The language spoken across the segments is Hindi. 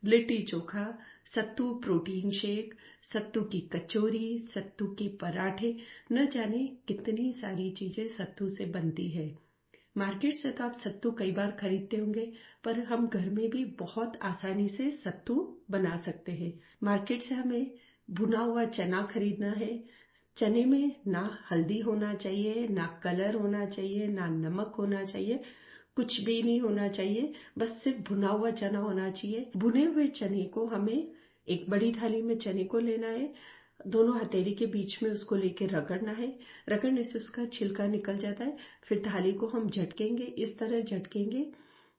लिट्टी चोखा, सत्तू प्रोटीन शेक, सत्तू की कचौरी, सत्तू के पराठे, न जाने कितनी सारी चीजें सत्तू से बनती है। मार्केट से तो आप सत्तू कई बार खरीदते होंगे, पर हम घर में भी बहुत आसानी से सत्तू बना सकते हैं। मार्केट से हमें भुना हुआ चना खरीदना है। चने में ना हल्दी होना चाहिए, ना कलर होना चाहिए, ना नमक होना चाहिए, कुछ भी नहीं होना चाहिए, बस सिर्फ भुना हुआ चना होना चाहिए। भुने हुए चने को हमें एक बड़ी थाली में चने को लेना है, दोनों हथेली के बीच में उसको लेके रगड़ना है। रगड़ने से उसका छिलका निकल जाता है। फिर थाली को हम झटकेंगे, इस तरह झटकेंगे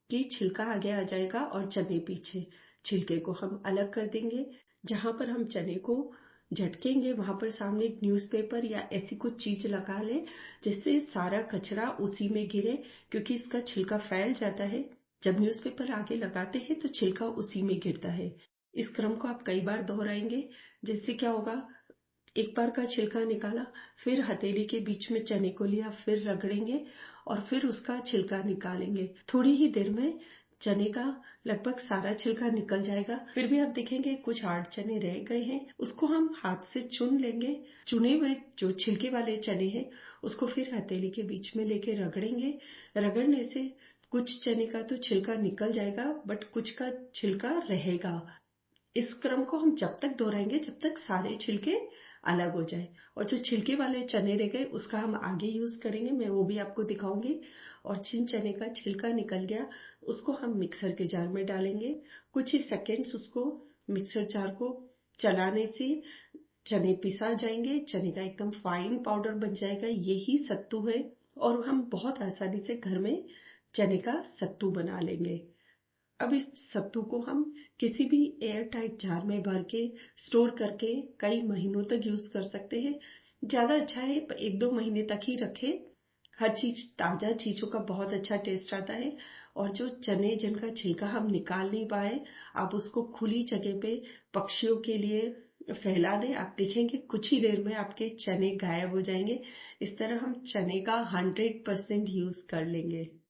कि छिलका आगे आ जाएगा और चने पीछे। छिलके को हम अलग कर देंगे। जहां पर हम चने को झटकेंगे वहां पर सामने एक न्यूज़पेपर या ऐसी कुछ चीज लगा ले जिससे सारा कचरा उसी में गिरे, क्योंकि इसका छिलका फैल जाता है। जब न्यूज़पेपर आगे लगाते हैं तो छिलका उसी में गिरता है। इस क्रम को आप कई बार दोहराएंगे, जिससे क्या होगा, एक बार का छिलका निकाला, फिर हथेली के बीच में चने को लिया, फिर रगड़ेंगे और फिर उसका छिलका निकालेंगे। थोड़ी ही देर में चने का लगभग सारा छिलका निकल जाएगा। फिर भी आप देखेंगे कुछ हार्ड चने रह गए हैं, उसको हम हाथ से चुन लेंगे। चुने हुए जो छिलके वाले चने हैं उसको फिर हथेली के बीच में लेके रगड़ेंगे। रगड़ने से कुछ चने का तो छिलका निकल जाएगा, बट कुछ का छिलका रहेगा। इस क्रम को हम जब तक दोहराएंगे जब तक सारे छिलके अलग हो जाए। और जो छिलके वाले चने रह गए उसका हम आगे यूज करेंगे, मैं वो भी आपको दिखाऊंगी। और जिन चने का छिलका निकल गया उसको हम मिक्सर के जार में डालेंगे। कुछ ही सेकेंड्स उसको मिक्सर जार को चलाने से चने पिसा जाएंगे, चने का एकदम फाइन पाउडर बन जाएगा। यही सत्तू है और हम बहुत आसानी से घर में चने का सत्तू बना लेंगे। अब इस सत्तू को हम किसी भी एयर टाइट जार में भर के स्टोर करके कई महीनों तक यूज कर सकते हैं। ज्यादा अच्छा है 1-2 महीने तक ही रखें। हर चीज ताजा चीजों का बहुत अच्छा टेस्ट आता है। और जो चने जिनका छिलका हम निकाल नहीं पाए, आप उसको खुली जगह पे पक्षियों के लिए फैला दें। आप देखेंगे कुछ ही देर में आपके चने गायब हो जाएंगे। इस तरह हम चने का 100% यूज कर लेंगे।